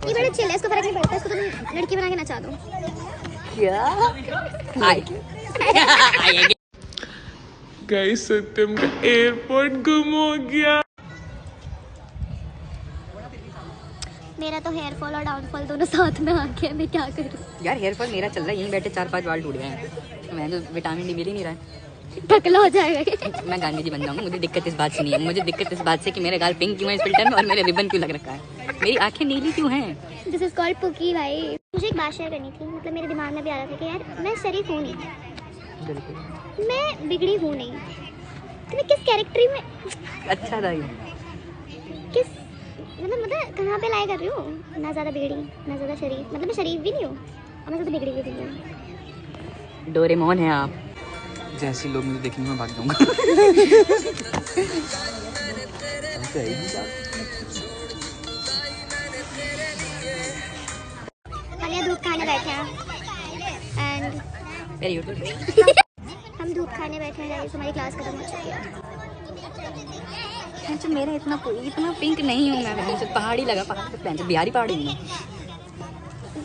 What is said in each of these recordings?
ये बड़ा चिल है, इसको फर्क नहीं पड़ता, इसको तुम लड़की बना के नचा दो। क्या गाइस सत्यम का एयरपोर्ट गुम हो गया। मेरा तो हेयर फॉल और डाउनफॉल दोनों साथ में आ गया, मैं क्या करूं? यार हेयर फॉल मेरा चल रहा है, यहीं बैठे 4-5 बाल टूट गए हैं। मैं तो विटामिन डी मिल ही नहीं रहा है। टकला हो जाएगा। मैं गांधी जी बन जाऊंगा। मुझे दिक्कत इस बात से नहीं है, मुझे दिक्कत इस बात से कि मेरे गाल पिंक क्यों है इस फिल्टर में और मेरे रिबन क्यों लग रखा है, मेरी आंखें नीली क्यों हैं। दिस इज कॉल्ड पुकी भाई। मुझे एक बात शेयर करनी थी, मतलब मेरे दिमाग में भी आ रहा था कि यार मैं शरीफ हूँ नहीं, मैं बिगड़ी हूँ नहीं, तो मैं किस कैरेक्टर में अच्छा था ये। किस मतलब कहाँ पे लाई कर रही हूँ? ना ज़्यादा बिगड़ी ना ज़्यादा शरीफ, मतलब मैं शरीफ भी नहीं हूँ और मैं ज़्यादा बिगड़ी भी नहीं हूँ। डोरेमोन है आप। जैसे लोग मुझे देखेंगे मैं भाग जाऊंगा। हम यहाँ धूप खाने बैठे हैं एंड हम धूप खाने बैठे हैं, हमारी क्लास खत्म हो चुकी है। तो मेरा इतना पिंक नहीं हूँ मैं, मुझे पहाड़ी लगा, पहाड़ पे बिहारी पहाड़ी हूँ मैं।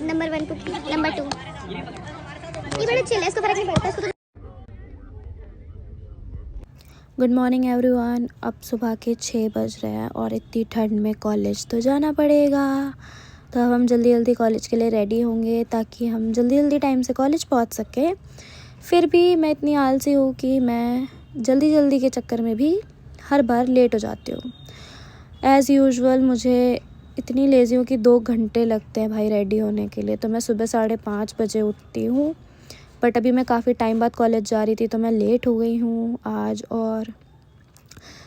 नंबर 1 पुकी, नंबर 2 ये बड़ा चिल है, इसको फर्क नहीं पड़ता, इसको तो। Good morning everyone. अब सुबह के 6 बज रहे हैं और इतनी ठंड में कॉलेज तो जाना पड़ेगा, तो अब हम जल्दी जल्दी कॉलेज के लिए रेडी होंगे ताकि हम जल्दी जल्दी टाइम से कॉलेज पहुंच सकें। फिर भी मैं इतनी आलसी हूँ कि मैं जल्दी जल्दी के चक्कर में भी हर बार लेट हो जाती हूँ। एज़ यूजुअल मुझे इतनी लेज़ी हूँ कि 2 घंटे लगते हैं भाई रेडी होने के लिए, तो मैं सुबह 5:30 बजे उठती हूँ। बट अभी मैं काफ़ी टाइम बाद कॉलेज जा रही थी तो मैं लेट हो गई हूँ आज, और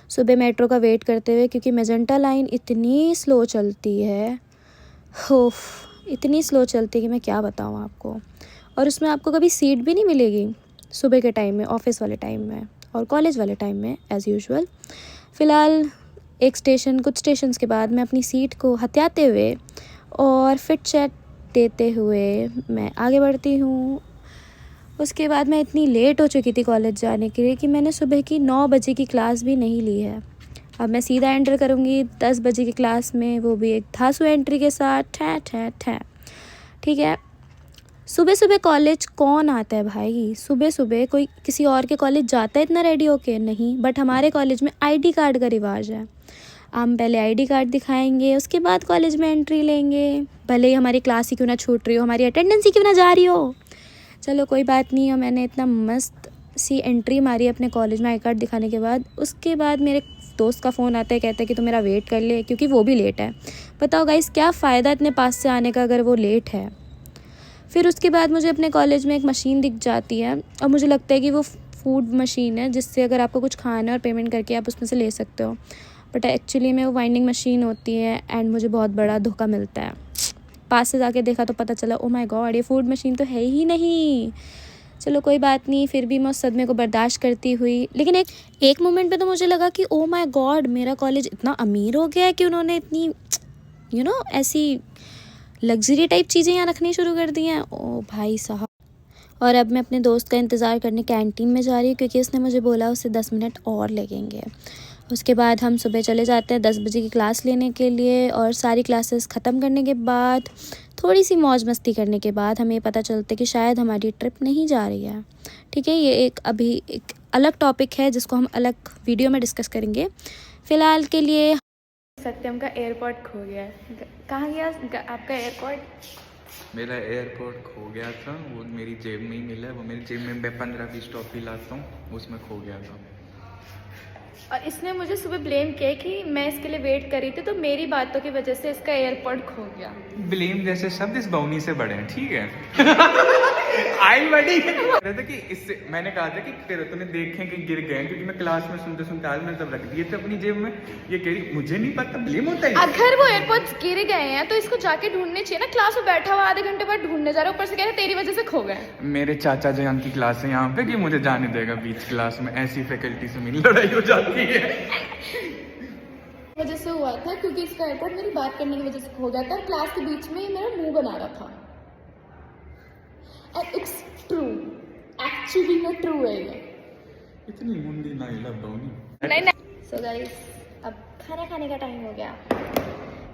सुबह मेट्रो का वेट करते हुए, क्योंकि मेजेंटा लाइन इतनी स्लो चलती है, इतनी स्लो चलती है कि मैं क्या बताऊँ आपको। और उसमें आपको कभी सीट भी नहीं मिलेगी सुबह के टाइम में, ऑफिस वाले टाइम में और कॉलेज वाले टाइम में एज़ यूजुअल। फ़िलहाल कुछ स्टेशंस के बाद मैं अपनी सीट को हथियाते हुए और फिट चेक देते हुए मैं आगे बढ़ती हूँ। उसके बाद मैं इतनी लेट हो चुकी थी कॉलेज जाने के लिए कि मैंने सुबह की 9 बजे की क्लास भी नहीं ली है। अब मैं सीधा एंटर करूँगी 10 बजे की क्लास में, वो भी एक धांसू एंट्री के साथ, ठै। ठीक है, सुबह सुबह कॉलेज कौन आता है भाई? सुबह सुबह कोई किसी और के कॉलेज जाता है इतना रेडी होके? नहीं। बट हमारे कॉलेज में आईडी कार्ड का रिवाज है। हम पहले आईडी कार्ड दिखाएंगे, उसके बाद कॉलेज में एंट्री लेंगे, भले ही हमारी क्लास ही क्यों ना छूट रही हो, हमारी अटेंडेंस ही क्यों ना जा रही हो। चलो कोई बात नहीं है, मैंने इतना मस्त सी एंट्री मारी अपने कॉलेज में आई कार्ड दिखाने के बाद। उसके बाद मेरे दोस्त का फ़ोन आता है, कहता है कि तू मेरा वेट कर ले, क्योंकि वो भी लेट है। बताओ गाइस, क्या फ़ायदा इतने पास से आने का अगर वो लेट है। फिर उसके बाद मुझे अपने कॉलेज में एक मशीन दिख जाती है और मुझे लगता है कि वो फूड मशीन है, जिससे अगर आपको कुछ खाना है और पेमेंट करके आप उसमें से ले सकते हो। बट एक्चुअली में वो वाइंडिंग मशीन होती है एंड मुझे बहुत बड़ा धोखा मिलता है। पास से जाके देखा तो पता चला ओ माय गॉड, ये फूड मशीन तो है ही नहीं। चलो कोई बात नहीं, फिर भी मैं उस सदमे को बर्दाश्त करती हुई। लेकिन एक मोमेंट पे तो मुझे लगा कि ओ माय गॉड, मेरा कॉलेज इतना अमीर हो गया है कि उन्होंने इतनी ऐसी लग्जरी टाइप चीज़ें यहाँ रखनी शुरू कर दी हैं। ओ भाई साहब। और अब मैं अपने दोस्त का इंतज़ार करने कैंटीन में जा रही हूँ, क्योंकि उसने मुझे बोला उसे 10 मिनट और लगेंगे। उसके बाद हम सुबह चले जाते हैं 10 बजे की क्लास लेने के लिए, और सारी क्लासेस ख़त्म करने के बाद थोड़ी सी मौज मस्ती करने के बाद हमें पता चलता है कि शायद हमारी ट्रिप नहीं जा रही है। ठीक है, ये अभी एक अलग टॉपिक है जिसको हम अलग वीडियो में डिस्कस करेंगे। फ़िलहाल के लिए सत्यम का एयरपोर्ट खो गया है। कहाँ गया आपका एयरपोर्ट? मेरा एयरपोर्ट खो गया था, वो मेरी जेब में ही मिला है। वो मेरी जेब में मैं 15-20 टॉफी लाता हूँ, उसमें खो गया था। और इसने मुझे सुबह ब्लेम किया कि मैं इसके लिए वेट कर रही थी, तो मेरी बातों की वजह से इसका एयरपोर्ट खो गया। ब्लेम जैसे शब्द इस बौनी से बड़े हैं, ठीक है। आई बड़ी कह रहा था कि इससे मैंने कहा था कि तेरे तूने देखे कि गिर गए, क्योंकि मैं क्लास में सुनते सुनते आज मैंने जब रख दिए थे अपनी जेब में। ये कह रही मुझे नहीं पता, ब्लेम होता है। अगर वो एयरपोर्ट्स गिर गए हैं तो इसको जाके ढूंढने चाहिए ना। क्लास में बैठा हुआ आधे घंटे बाद ढूंढने जा रहा है, ऊपर से कह रहे तेरी वजह से खो गए। मेरे चाचा जान की क्लास है यहाँ पे कि मुझे जाने देगा बीच क्लास में, ऐसी फैकल्टी से मेरी लड़ाई हो जाती है। वजह से हुआ था, क्योंकि इसका एयरपोर्ट मेरी बात करने की वजह से खो गया था। क्लास के बीच में मेरा मुंह बना रहा था। एंड इट्स ट्रू, एक्चुअली में ट्रू है ये। इतनी मुंडी ना हिला बौनी। नहीं। सो गाइस, अब खाना खाने का टाइम हो गया।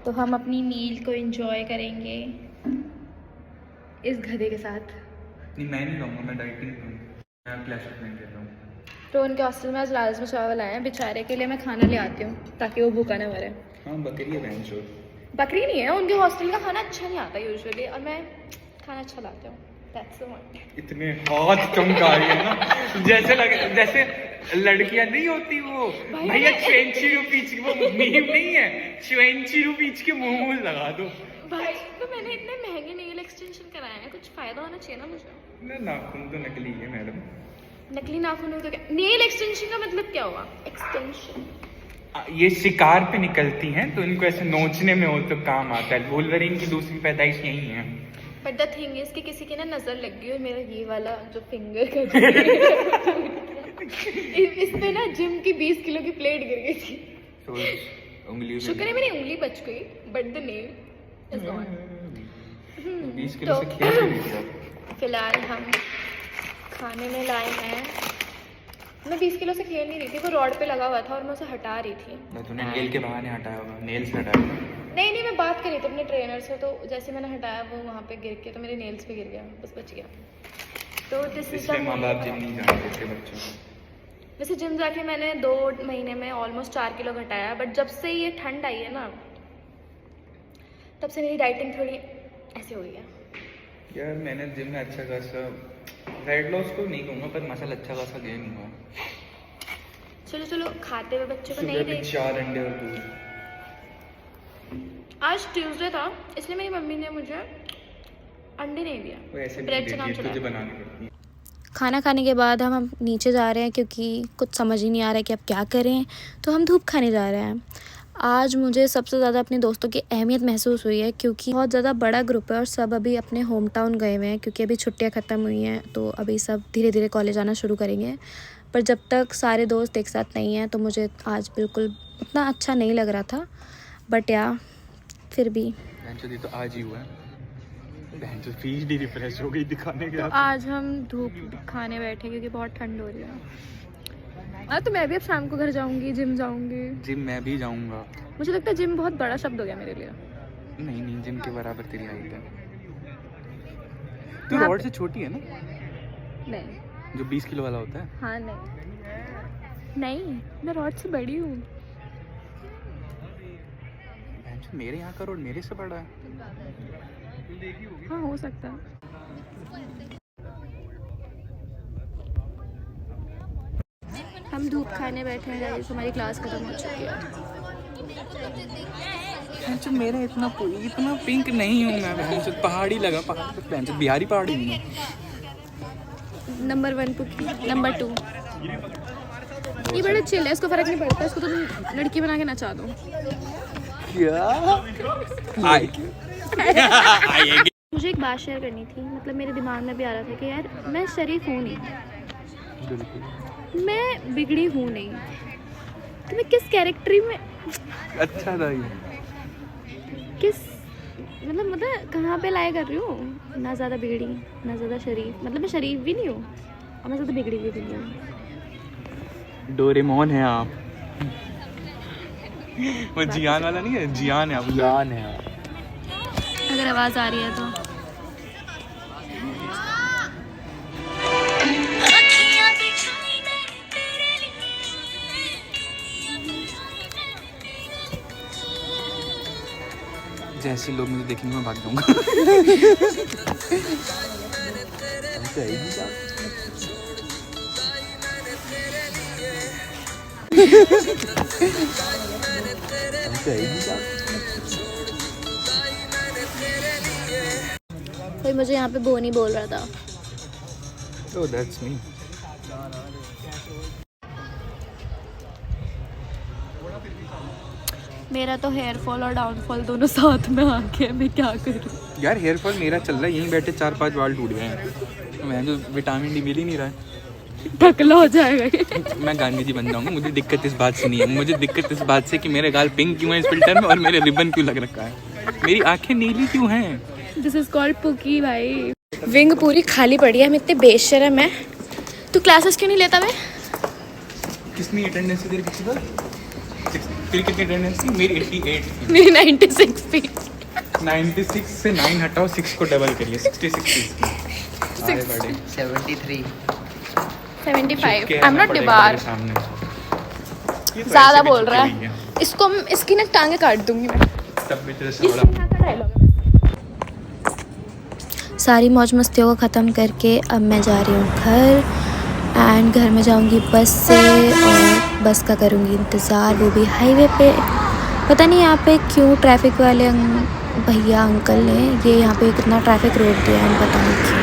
तो हम अपनी मील को एंजॉय करेंगे इस गधे के साथ। नहीं मैं नहीं खाऊंगा, मैं डाइटिंग करूँगा, मैं क्लैश ऑफ क्लैंस खेल रहा हूँ। तो उनके हॉस्टल में आज राजमा चावल आए हैं, बेचारे के लिए मैं खाना ले आती हूँ ताकि वो भूखा ना मरे। हाँ बकरी है बहन चोद। बकरी नहीं है, उनके हॉस्टल का खाना अच्छा नहीं आता यूजुअली, और मैं खाना अच्छा लाती हूँ। That's the one. इतने हाथ चमका रही है ना, जैसे लगे जैसे लड़कियां नहीं होती वो भैया 20 रुपीज की, वो मीम नहीं है, 20 रुपीज के मोमोज लगा दो भाई। तो मैंने इतने महंगे नेल एक्सटेंशन कराए हैं, कुछ फायदा होना चाहिए ना मुझे। ना नाखून तो नकली है मैडम। नकली नाखून हो तो क्या? नेल एक्सटेंशन का मतलब क्या हुआ? एक्सटेंशन ये शिकार पे निकलती हैं तो इनको ऐसे नोचने में हो तो काम आता है। वुल्वरीन की दूसरी पैदाइश यही है। बट द थिंग इज कि किसी की ना नजर लग गई और मेरा ये वाला जो फिंगर का इस पे ना जिम की 20 किलो की प्लेट गिर गई थी। उंगली शुक्र है मेरी उंगली बच गई, but the nail is gone. 20 kilo से खेल भी नहीं रहा। फिलहाल हम खाने में लाए हैं, मैं 20 किलो से खेल नहीं रही थी, वो रॉड पे लगा हुआ था और मैं उसे हटा रही थी। तूने नेल के बहाने हटाया होगा, नेल से हटाया। नहीं मैं बात करी थी अपने ट्रेनर से, तो जैसे मैंने हटाया वो वहाँ पे गिर के तो मेरे नेल्स पे गिर गया, बस बच गया। तो दिस इज इसलिए माँ बाप जिम नहीं जाने देते बच्चों को। वैसे जिम जाके मैंने 2 महीने में ऑलमोस्ट 4 किलो घटाया, बट जब से ये ठंड आई है ना तब से मेरी डाइटिंग थोड़ी ऐसे हुई है। यार मैंने जिम में अच्छा खासा वेट लॉस को नहीं कहूँगा पर मसल अच्छा खासा गेन हुआ। चलो खाते हुए बच्चों को सुबह नहीं भी देख। 4 अंडे और दूध। आज ट्यूसडे था इसलिए मेरी मम्मी ने मुझे अंडे नहीं वो दिया, ऐसे ब्रेड से काम तुझे चला। बनानी पड़ती है। खाना खाने के बाद हम नीचे जा रहे हैं क्योंकि कुछ समझ ही नहीं आ रहा है कि अब क्या करें, तो हम धूप खाने जा रहे हैं। आज मुझे सबसे ज़्यादा अपने दोस्तों की अहमियत महसूस हुई है क्योंकि बहुत ज़्यादा बड़ा ग्रुप है और सब अभी अपने होम टाउन गए हुए हैं क्योंकि अभी छुट्टियां ख़त्म हुई हैं, तो अभी सब धीरे धीरे कॉलेज आना शुरू करेंगे। पर जब तक सारे दोस्त एक साथ नहीं हैं तो मुझे आज बिल्कुल उतना अच्छा नहीं लग रहा था, बट या फिर भी बहन तो आज ही हुआ है। बहन तो फीस भी रिफ्रेश हो गई दिखाने के तो बाद। आज हम धूप खाने बैठे क्योंकि बहुत ठंड हो रही है। तो मैं भी अब शाम को घर जाऊंगी, जिम जाऊंगी। जिम मैं भी जाऊंगा। मुझे लगता है जिम बहुत बड़ा शब्द हो गया मेरे लिए। नहीं जिम के बराबर तेरी हाइट है। तू रॉड से छोटी है ना, नहीं। जो 20 किलो वाला होता है। हाँ नहीं मैं रॉड से बड़ी हूँ। मेरे यहाँ का रोड मेरे से बड़ा है। हाँ हो सकता है। हम धूप खाने बैठे हैं गाइस, हमारी क्लास खत्म हो चुकी है। मेरा इतना पिंक नहीं हूँ मैं। बहन पहाड़ी लगा, पहाड़ बिहारी पहाड़ी नहीं नंबर 1 पुकी, नंबर 2 ये बड़ा चिल है, इसको फर्क नहीं पड़ता, इसको तुम लड़की बना के नचा दो। मुझे एक बात शेयर करनी थी, मतलब मेरे दिमाग में भी आ रहा था कि यार मैं शरीफ हूँ नहीं, मैं बिगड़ी हूँ नहीं, तो मैं किस कैरेक्टरी में अच्छा था ये। किस मतलब कहाँ पे लाया कर रही हूँ? ना ज़्यादा बिगड़ी ना ज़्यादा शरीफ, मतलब मैं शरीफ भी नहीं हूँ और मैं ज़्यादा बिगड़ी भी नहीं हूँ। डोरेमोन है आप। वो जियान वाला नहीं है, जियान है आप। जियान है आप। अगर आवाज़ आ रही है तो जैसे लोग मुझे देखेंगे मैं भाग जाऊंगा। कोई मुझे यहाँ पे बोनी बोल रहा था। Oh, that's me. मेरा तो हेयर फॉल और डाउनफॉल दोनों साथ में आ गया, मैं क्या करूँ? यार हेयर फॉल मेरा चल रहा है, यहीं बैठे 4-5 बाल टूट गए हैं। मैं जो विटामिन डी मिल ही नहीं रहा है। टकला हो जाएगा। मैं गांधी जी बन जाऊंगा। मुझे दिक्कत इस बात से नहीं है, मुझे दिक्कत इस बात से कि मेरे गाल पिंक क्यों है इस फिल्टर में और मेरे रिबन क्यों लग रखा है, मेरी आंखें नीली क्यों हैं। दिस इज कॉल्ड पुकी भाई। विंग पूरी खाली पड़ी है, हम इतने बेशरम है। तू क्लासेस क्यों नहीं लेता? मैं किसने अटेंडेंस दे रखी थी? तेरी कितनी अटेंडेंस थी? मेरी 88 थी। मेरी 96 थी। 96 से 9 हटाओ, 6 को डबल करिए, 66 थी। आए बड़े 73। 75। के आई एम आना नॉट पड़ेगा डिबार। तेरे सामने। ये तो ज़्यादा ऐसे भी बोल रहा झुकी हुई है। इसको इसकी ना टांगे काट दूंगी मैं। तब भी तेरे से इसके बड़ा यहाँ का डायलॉग है। सारी मौज मस्तियों को ख़त्म करके अब मैं जा रही हूँ घर, एंड घर में जाऊँगी बस से, और बस का करूँगी इंतज़ार, वो भी हाईवे पे। पता नहीं यहाँ पे क्यों ट्रैफिक वाले भैया अंकल ने ये यहाँ पे कितना ट्रैफिक रोक दिया है, पता नहीं क्यों।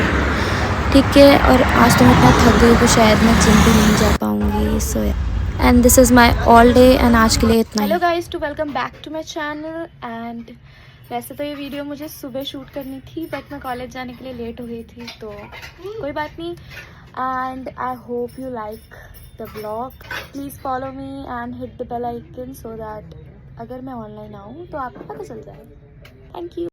ठीक है, और आज तो मैं इतना थक गई कि शायद मैं जिम भी नहीं जा पाऊँगी। So and this is my all day, and आज के लिए इतना ही। Hello guys, to welcome back to my channel. And वैसे तो ये वीडियो मुझे सुबह शूट करनी थी, बट मैं कॉलेज जाने के लिए लेट हो गई थी, तो कोई बात नहीं। And I hope you like the vlog. Please follow me and hit the bell icon so that अगर मैं ऑनलाइन आऊँ तो आपको पता चल जाए। Thank you.